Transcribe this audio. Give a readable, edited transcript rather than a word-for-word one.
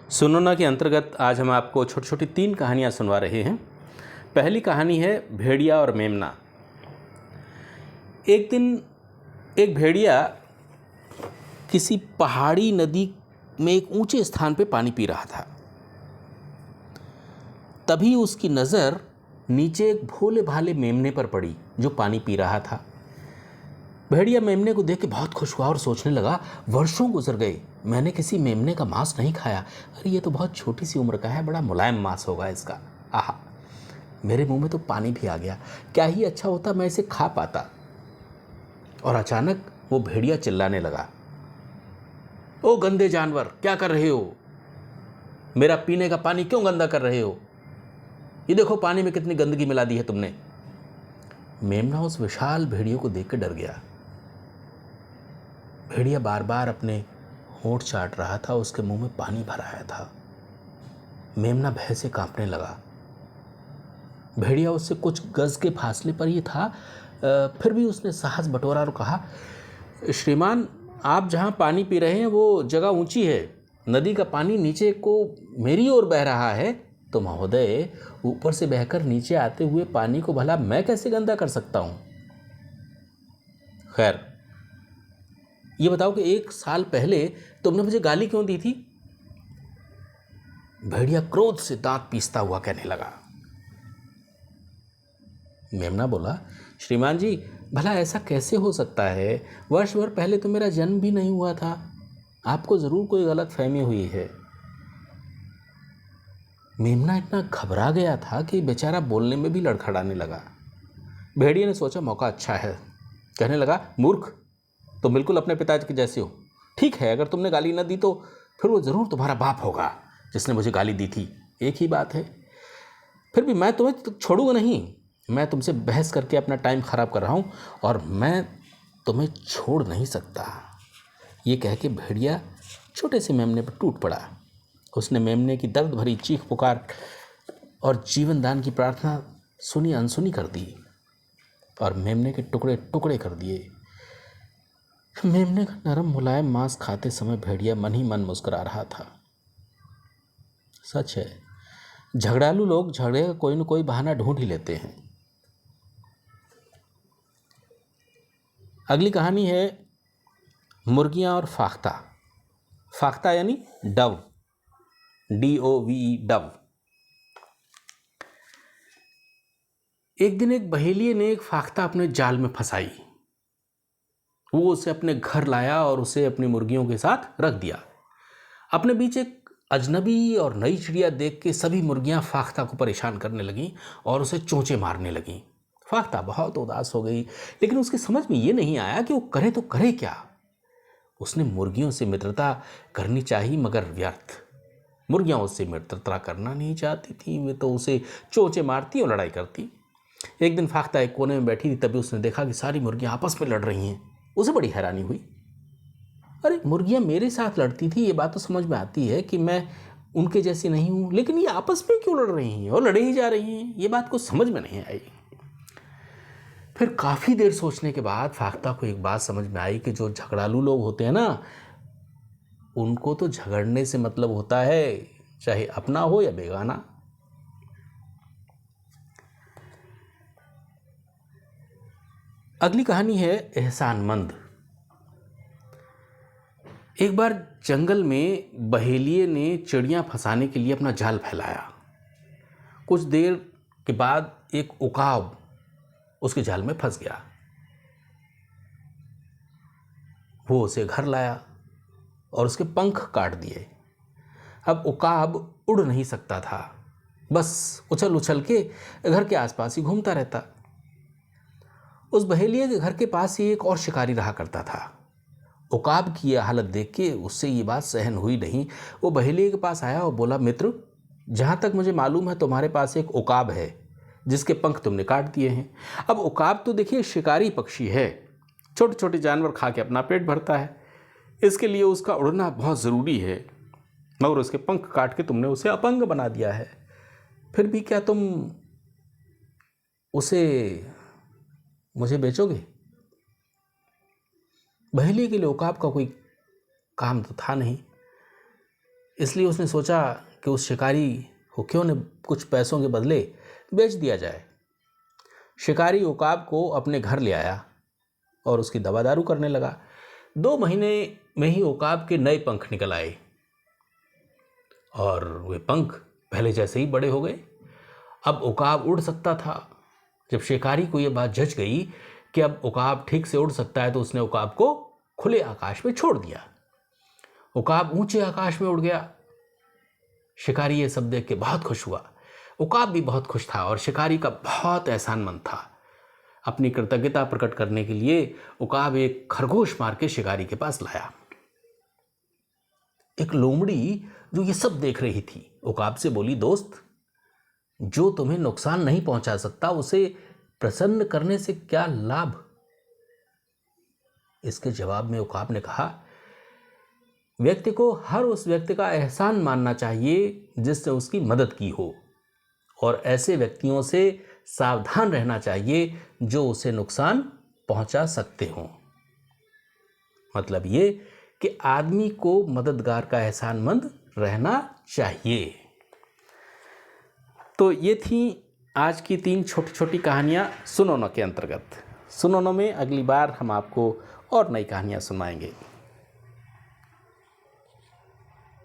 सुनो ना के अंतर्गत आज हम आपको छोटी छोटी 3 कहानियाँ सुनवा रहे हैं। पहली कहानी है भेड़िया और मेमना। एक दिन एक भेड़िया किसी पहाड़ी नदी में एक ऊंचे स्थान पे पानी पी रहा था। तभी उसकी नज़र नीचे एक भोले भाले मेमने पर पड़ी जो पानी पी रहा था। भेड़िया मेमने को देख के बहुत खुश हुआ और सोचने लगा, वर्षों गुजर गए, मैंने किसी मेमने का मांस नहीं खाया। अरे ये तो बहुत छोटी सी उम्र का है, बड़ा मुलायम मांस होगा इसका। आहा, मेरे मुंह में तो पानी भी आ गया। क्या ही अच्छा होता मैं इसे खा पाता। और अचानक वो भेड़िया चिल्लाने लगा, ओ गंदे जानवर, क्या कर रहे हो? मेरा पीने का पानी क्यों गंदा कर रहे हो? ये देखो पानी में कितनी गंदगी मिला दी है तुमने। मेमना उस विशाल भेड़िए को देख कर डर गया। भेड़िया बार बार अपने होंठ चाट रहा था, उसके मुंह में पानी भर आया था। मेमना भय से कांपने लगा। भेड़िया उससे कुछ गज के फासले पर ही था, फिर भी उसने साहस बटोरा और कहा, श्रीमान, आप जहाँ पानी पी रहे हैं वो जगह ऊंची है, नदी का पानी नीचे को मेरी ओर बह रहा है, तो महोदय ऊपर से बहकर नीचे आते हुए पानी को भला मैं कैसे गंदा कर सकता हूँ? खैर, ये बताओ कि 1 साल पहले तुमने मुझे गाली क्यों दी थी? भेड़िया क्रोध से दांत पीसता हुआ कहने लगा। मेमना बोला, श्रीमान जी, भला ऐसा कैसे हो सकता है? वर्ष भर पहले तो मेरा जन्म भी नहीं हुआ था। आपको जरूर कोई गलत फहमी हुई है। मेमना इतना घबरा गया था कि बेचारा बोलने में भी लड़खड़ाने लगा। भेड़िया ने सोचा मौका अच्छा है, कहने लगा, मूर्ख, तुम बिल्कुल अपने पिताजी के जैसे हो। ठीक है, अगर तुमने गाली न दी तो फिर वो जरूर तुम्हारा बाप होगा जिसने मुझे गाली दी थी, एक ही बात है। फिर भी मैं तुम्हें तो छोड़ूंगा नहीं। मैं तुमसे बहस करके अपना टाइम खराब कर रहा हूँ और मैं तुम्हें छोड़ नहीं सकता। ये कह के भेड़िया छोटे से मेमने पर टूट पड़ा। उसने मेमने की दर्द भरी चीख पुकार और जीवन दान की प्रार्थना सुनी अनसुनी कर दी और मेमने के टुकड़े टुकड़े कर दिए। मेमने का नरम मुलायम मांस खाते समय भेड़िया मन ही मन मुस्कुरा रहा था। सच है, झगड़ालू लोग झगड़े का कोई न कोई बहाना ढूंढ ही लेते हैं। अगली कहानी है मुर्गियां और फाख्ता। फाख्ता यानी डव, DOVE, डव। एक दिन एक बहेलिये ने एक फाख्ता अपने जाल में फंसाई। वो उसे अपने घर लाया और उसे अपनी मुर्गियों के साथ रख दिया। अपने बीच एक अजनबी और नई चिड़िया देख के सभी मुर्गियां फाख्ता को परेशान करने लगीं और उसे चोंचे मारने लगीं। फाख्ता बहुत उदास हो गई, लेकिन उसकी समझ में ये नहीं आया कि वो करे तो करे क्या। उसने मुर्गियों से मित्रता करनी चाहिए, मगर व्यर्थ। मुर्गियां उससे मित्रता करना नहीं चाहती थी, वे तो उसे चोंचे मारती और लड़ाई करती। एक दिन फाख्ता एक कोने में बैठी थी, तभी उसने देखा कि सारी मुर्गियां आपस में लड़ रही हैं। उसे बड़ी हैरानी हुई। अरे, मुर्गियां मेरे साथ लड़ती थी, ये बात तो समझ में आती है कि मैं उनके जैसी नहीं हूं, लेकिन ये आपस में क्यों लड़ रही हैं और लड़े ही जा रही हैं? ये बात को समझ में नहीं आई। फिर काफी देर सोचने के बाद फाख्ता को एक बात समझ में आई कि जो झगड़ालू लोग होते हैं ना, उनको तो झगड़ने से मतलब होता है, चाहे अपना हो या बेगाना। अगली कहानी है एहसानमंद। एक बार जंगल में बहेलिये ने चिड़ियां फंसाने के लिए अपना जाल फैलाया। कुछ देर के बाद एक उकाब उसके जाल में फंस गया। वो उसे घर लाया और उसके पंख काट दिए। अब उकाब उड़ नहीं सकता था, बस उछल उछल के घर के आसपास ही घूमता रहता। उस बहेलिये के घर के पास ही एक और शिकारी रहा करता था। उकाब की यह हालत देख के उससे ये बात सहन हुई नहीं। वो बहेलिये के पास आया और बोला, मित्र, जहाँ तक मुझे मालूम है तुम्हारे पास एक उकाब है जिसके पंख तुमने काट दिए हैं। अब उकाब तो देखिए शिकारी पक्षी है, छोटे छोटे जानवर खा के अपना पेट भरता है, इसके लिए उसका उड़ना बहुत ज़रूरी है, मगर उसके पंख काट के तुमने उसे अपंग बना दिया है। फिर भी क्या तुम उसे मुझे बेचोगे? बहेलिये के लिए उकाब का कोई काम तो था नहीं। इसलिए उसने सोचा कि उस शिकारी को क्यों न कुछ पैसों के बदले बेच दिया जाए। शिकारी उकाब को अपने घर ले आया और उसकी दवा दारू करने लगा। 2 महीने में ही उकाब के नए पंख निकल आए और वे पंख पहले जैसे ही बड़े हो गए। अब उकाब उड़ सकता था। जब शिकारी को यह बात जच गई कि अब उकाब ठीक से उड़ सकता है तो उसने उकाब को खुले आकाश में छोड़ दिया। उकाब ऊंचे आकाश में उड़ गया। शिकारी ये सब देख के बहुत खुश हुआ। उकाब भी बहुत खुश था और शिकारी का बहुत एहसानमंद था। अपनी कृतज्ञता प्रकट करने के लिए उकाब एक खरगोश मार के शिकारी के पास लाया। एक लोमड़ी जो ये सब देख रही थी उकाब से बोली, दोस्त, जो तुम्हें नुकसान नहीं पहुंचा सकता उसे प्रसन्न करने से क्या लाभ। इसके जवाब में उकाब ने कहा, व्यक्ति को हर उस व्यक्ति का एहसान मानना चाहिए जिसने उसकी मदद की हो, और ऐसे व्यक्तियों से सावधान रहना चाहिए जो उसे नुकसान पहुंचा सकते हों। मतलब ये कि आदमी को मददगार का एहसानमंद रहना चाहिए। तो ये थी आज की 3 छोटी छोटी कहानियाँ सुनोनो के अंतर्गत। सुनोनो में अगली बार हम आपको और नई कहानियाँ सुनाएंगे।